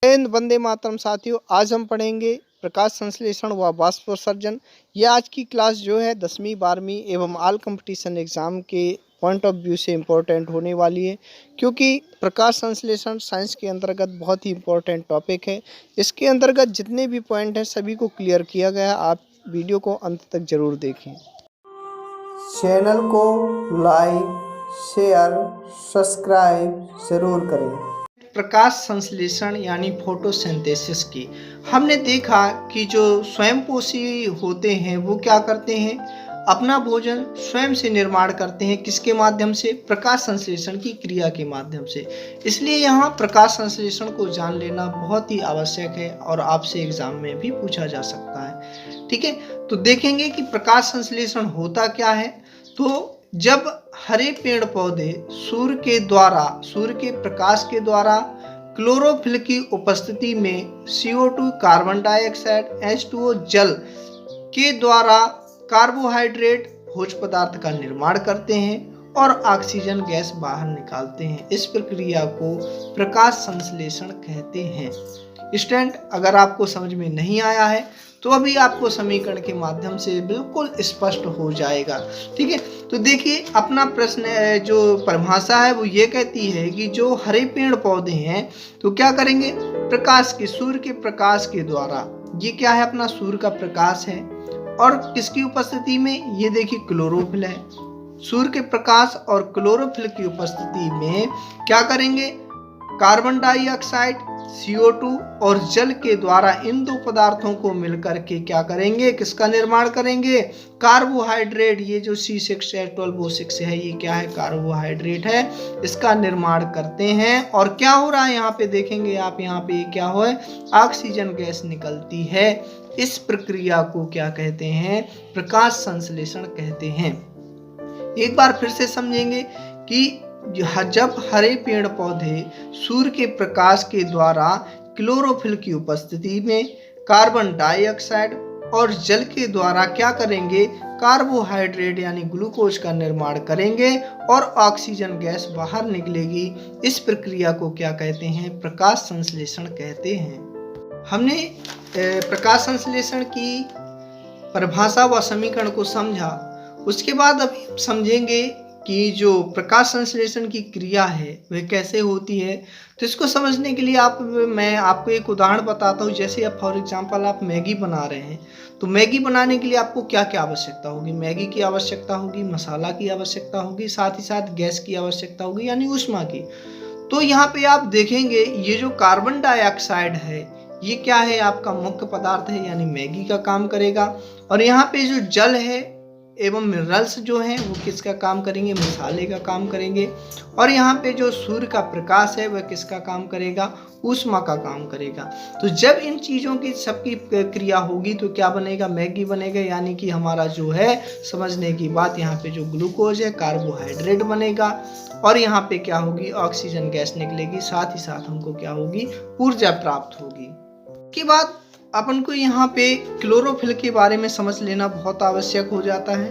वंदे मातरम साथियों, आज हम पढ़ेंगे प्रकाश संश्लेषण व बाष्पोत्सर्जन। ये आज की क्लास जो है 10वीं 12वीं एवं ऑल कंपटीशन एग्जाम के पॉइंट ऑफ व्यू से इम्पोर्टेंट होने वाली है, क्योंकि प्रकाश संश्लेषण साइंस के अंतर्गत बहुत ही इम्पोर्टेंट टॉपिक है। इसके अंतर्गत जितने भी पॉइंट हैं सभी को क्लियर किया गया। आप वीडियो को अंत तक जरूर देखें। चैनल को लाइक, शेयर, सब्सक्राइब जरूर करें। प्रकाश संश्लेषण यानी फोटोसिंथेसिस की हमने देखा कि जो स्वयंपोषी होते हैं वो क्या करते हैं, अपना भोजन स्वयं से निर्माण करते हैं। किसके माध्यम से? प्रकाश संश्लेषण की क्रिया के माध्यम से। इसलिए यहाँ प्रकाश संश्लेषण को जान लेना बहुत ही आवश्यक है और आपसे एग्जाम में भी पूछा जा सकता है। ठीक है, तो देखेंगे कि प्रकाश संश्लेषण होता क्या है। तो जब हरे पेड़ पौधे सूर्य के प्रकाश के द्वारा क्लोरोफिल की उपस्थिति में CO2 कार्बन डाइऑक्साइड H2O जल के द्वारा कार्बोहाइड्रेट भोज्य पदार्थ का निर्माण करते हैं और ऑक्सीजन गैस बाहर निकालते हैं। इस प्रक्रिया को प्रकाश संश्लेषण कहते हैं। स्टूडेंट, अगर आपको समझ में नहीं आया है तो अभी आपको समीकरण के माध्यम से बिल्कुल स्पष्ट हो जाएगा। ठीक है, तो देखिए अपना प्रश्न जो परिभाषा है वो ये कहती है कि जो हरे पेड़ पौधे हैं तो क्या करेंगे, सूर्य के प्रकाश के द्वारा, ये क्या है अपना सूर्य का प्रकाश है और किसकी उपस्थिति में, ये देखिए क्लोरोफिल है। सूर्य के प्रकाश और क्लोरोफिल की उपस्थिति में क्या करेंगे, कार्बन डाइऑक्साइड CO2 और जल के द्वारा इन दो पदार्थों को मिलकर के क्या करेंगे, किसका निर्माण करेंगे, कार्बोहाइड्रेट। ये जो C6H12O6 है ये क्या है, कार्बोहाइड्रेट है, इसका निर्माण करते हैं। और क्या हो रहा है यहाँ पे देखेंगे आप, यहाँ पे क्या हो है, ऑक्सीजन गैस निकलती है। इस प्रक्रिया को क्या कहते हैं, प्रकाश संश्लेषण कहते हैं। एक बार फिर से समझेंगे कि जब हरे पेड़ पौधे सूर्य के प्रकाश के द्वारा क्लोरोफिल की उपस्थिति में कार्बन डाइऑक्साइड और जल के द्वारा क्या करेंगे, कार्बोहाइड्रेट यानी ग्लूकोज का निर्माण करेंगे और ऑक्सीजन गैस बाहर निकलेगी। इस प्रक्रिया को क्या कहते हैं, प्रकाश संश्लेषण कहते हैं। हमने प्रकाश संश्लेषण की परिभाषा व समीकरण को समझा। उसके बाद अभी समझेंगे कि जो प्रकाश संश्लेषण की क्रिया है वह कैसे होती है। तो इसको समझने के लिए मैं आपको एक उदाहरण बताता हूँ। जैसे अब फॉर एग्जांपल आप मैगी बना रहे हैं, तो मैगी बनाने के लिए आपको क्या क्या आवश्यकता होगी, मैगी की आवश्यकता होगी, मसाला की आवश्यकता होगी, साथ ही साथ गैस की आवश्यकता होगी यानी ऊष्मा की। तो यहाँ पे आप देखेंगे ये जो कार्बन डाइऑक्साइड है ये क्या है, आपका मुख्य पदार्थ है यानी मैगी का काम करेगा। और यहाँ पे जो जल है एवं मिनरल्स जो हैं वो किसका काम करेंगे, मसाले का काम करेंगे। और यहाँ पे जो सूर्य का प्रकाश है वह किसका काम करेगा, ऊष्मा का काम करेगा। तो जब इन चीज़ों की सबकी क्रिया होगी तो क्या बनेगा, मैगी बनेगा। यानी कि हमारा जो है समझने की बात, यहाँ पे जो ग्लूकोज है कार्बोहाइड्रेट बनेगा और यहाँ पे क्या होगी, ऑक्सीजन गैस निकलेगी। साथ ही साथ हमको क्या होगी, ऊर्जा प्राप्त होगी। की बात अपन को यहाँ पे क्लोरोफिल के बारे में समझ लेना बहुत आवश्यक हो जाता है।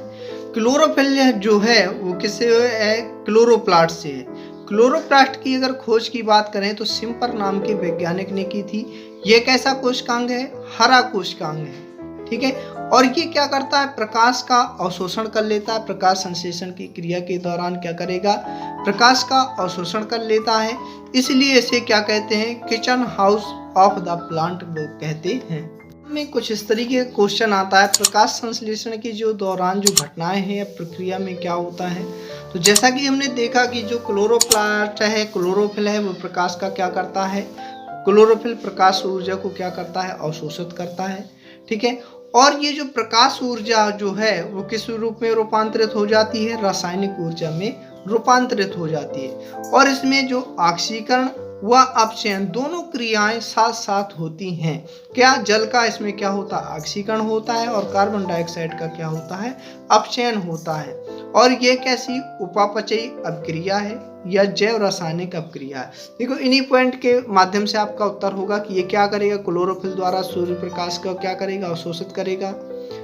क्लोरोफिल जो है वो किससे है, क्लोरोप्लास्ट से है। क्लोरोप्लास्ट की अगर खोज की बात करें तो सिम्पर नाम के वैज्ञानिक ने की थी। ये कैसा कोशिकांग है, हरा कोशिकांग है। ठीक है, और ये क्या करता है, प्रकाश का अवशोषण कर लेता है। प्रकाश संश्लेषण की क्रिया के दौरान क्या करेगा, प्रकाश का अवशोषण कर लेता है। इसलिए इसे क्या कहते हैं, kitchen house of the plant लोग कहते हैं। में कुछ इस तरीके का क्वेश्चन आता है, प्रकाश संश्लेषण के जो दौरान जो घटनाएं हैं या प्रक्रिया में क्या होता है। तो जैसा कि हमने देखा कि जो क्लोरोप्लास्ट है, क्लोरोफिल है, वो प्रकाश का क्या करता है, क्लोरोफिल प्रकाश ऊर्जा को क्या करता है, अवशोषित करता है। ठीक है, और ये जो प्रकाश ऊर्जा जो है वो किस रूप में रूपांतरित हो जाती है, रासायनिक ऊर्जा में रूपांतरित हो जाती है। और इसमें जो ऑक्सीकरण व अपचयन दोनों क्रियाएं साथ साथ होती हैं। क्या, जल का इसमें क्या होता है, ऑक्सीकरण होता है और कार्बन डाइऑक्साइड का क्या होता है, अपचयन होता है। और ये कैसी उपापचयी अपक्रिया है या जैव रासायनिक अपक्रिया है। देखो इन्हीं पॉइंट के माध्यम से आपका उत्तर होगा कि ये क्या करेगा, क्लोरोफिल द्वारा सूर्य प्रकाश का क्या करेगा, अवशोषित करेगा।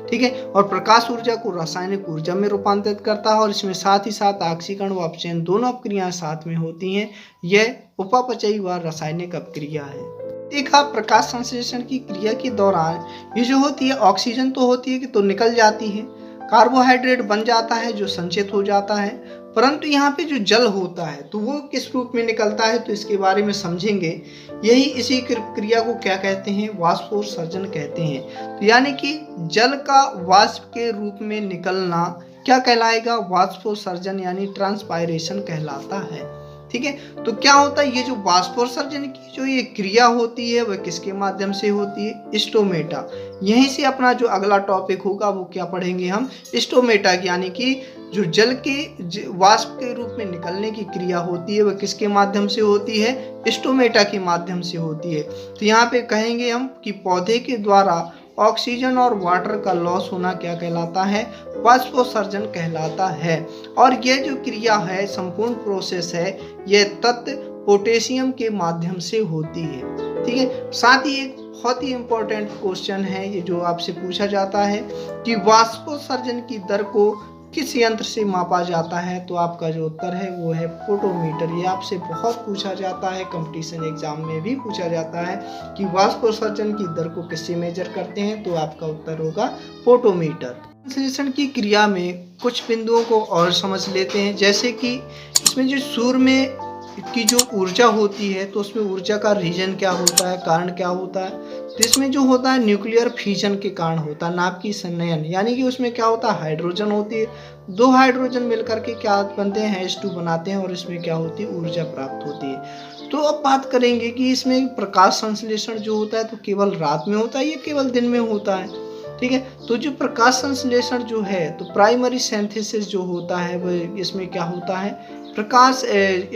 ठीक है, और प्रकाश ऊर्जा को रासायनिक ऊर्जा में रूपांतरित करता है और इसमें साथ ही साथ ऑक्सीकरण व अपचयन दोनों अपक्रियाएं साथ में होती हैं। यह उपापचयी व रासायनिक अपक्रिया है। देखा प्रकाश संश्लेषण की क्रिया के दौरान ये जो होती है ऑक्सीजन तो होती है कि तो निकल जाती है, कार्बोहाइड्रेट बन जाता है जो संचित हो जाता है, परंतु यहाँ पे जो जल होता है तो वो किस रूप में निकलता है तो इसके बारे में समझेंगे। यही इसी क्रिया को क्या कहते हैं, वाष्पोत्सर्जन कहते हैं। तो यानी कि जल का वाष्प के रूप में निकलना क्या कहलाएगा, वाष्पोत्सर्जन यानी ट्रांसपायरेशन कहलाता है। ठीक है, तो क्या होता है ये जो वाष्पोत्सर्जन की जो ये क्रिया होती है वह किसके माध्यम से होती है, स्टोमेटा। यहीं से अपना जो अगला टॉपिक होगा वो क्या पढ़ेंगे हम, स्टोमेटा, यानी कि जो जल के वाष्प के रूप में निकलने की क्रिया होती है वह किसके माध्यम से होती है, स्टोमेटा के माध्यम से होती है। तो यहाँ पे कहेंगे हम कि पौधे के द्वारा ऑक्सीजन और वाटर का लॉस होना क्या कहलाता है, वाष्पोत्सर्जन कहलाता है। और यह जो क्रिया है, संपूर्ण प्रोसेस है, यह तत्व पोटेशियम के माध्यम से होती है। ठीक है, साथ ही एक बहुत ही इंपॉर्टेंट क्वेश्चन है ये जो आपसे पूछा जाता है कि वाष्पोत्सर्जन की दर को किस यंत्र से मापा जाता है, तो आपका जो उत्तर है वो है फोटोमीटर। ये आपसे बहुत पूछा जाता है, कंपटीशन एग्जाम में भी पूछा जाता है कि वाष्पोत्सर्जन की दर को किससे मेजर करते हैं, तो आपका उत्तर होगा फोटोमीटर। संश्लेषण की क्रिया में कुछ बिंदुओं को और समझ लेते हैं, जैसे कि इसमें जो सूर्य में की जो ऊर्जा होती है तो उसमें ऊर्जा का रीजन क्या होता है, कारण क्या होता है, तो इसमें जो होता है न्यूक्लियर फ्यूजन के कारण होता है, नाभिक की संनयन, यानी कि उसमें क्या होता है, हाइड्रोजन होती है, दो हाइड्रोजन मिलकर के क्या बनते हैं, H2 बनाते हैं और इसमें क्या होती है, ऊर्जा प्राप्त होती है। तो अब बात करेंगे कि इसमें प्रकाश संश्लेषण जो होता है तो केवल रात में होता है या केवल दिन में होता है। ठीक है, तो जो प्रकाश संश्लेषण जो है तो प्राइमरी सिंथेसिस जो होता है वह इसमें क्या होता है, प्रकाश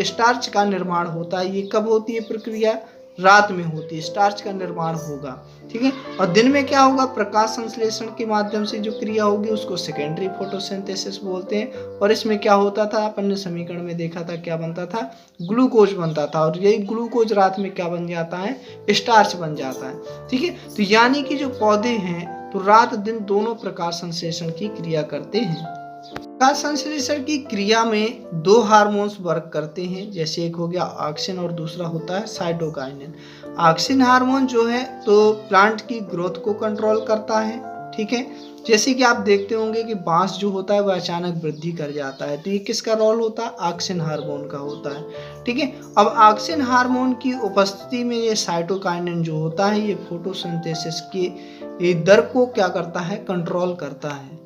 स्टार्च का निर्माण होता है। ये कब होती है प्रक्रिया, रात में होती है, स्टार्च का निर्माण होगा। ठीक है, और दिन में क्या होगा, प्रकाश संश्लेषण के माध्यम से जो क्रिया होगी उसको सेकेंडरी फोटोसिंथेसिस बोलते हैं। और इसमें क्या होता था, अपन ने समीकरण में देखा था, क्या बनता था, ग्लूकोज बनता था, और यही ग्लूकोज रात में क्या बन जाता है, स्टार्च बन जाता है। ठीक है, तो यानी कि जो पौधे हैं तो रात दिन दोनों प्रकाश संश्लेषण की क्रिया करते हैं। प्रकाश संश्लेषण की क्रिया में दो हार्मोन्स वर्क करते हैं, जैसे एक हो गया ऑक्सिन और दूसरा होता है साइटोकाइनिन। ऑक्सिन हार्मोन जो है तो प्लांट की ग्रोथ को कंट्रोल करता है। ठीक है, जैसे कि आप देखते होंगे कि बांस जो होता है वह अचानक वृद्धि कर जाता है, तो ये किसका रोल होता है, ऑक्सिन हार्मोन का होता है। ठीक है, अब ऑक्सिन हार्मोन की उपस्थिति में ये साइटोकाइनिन जो होता है ये फोटोसिंथेसिस की दर को क्या करता है, कंट्रोल करता है।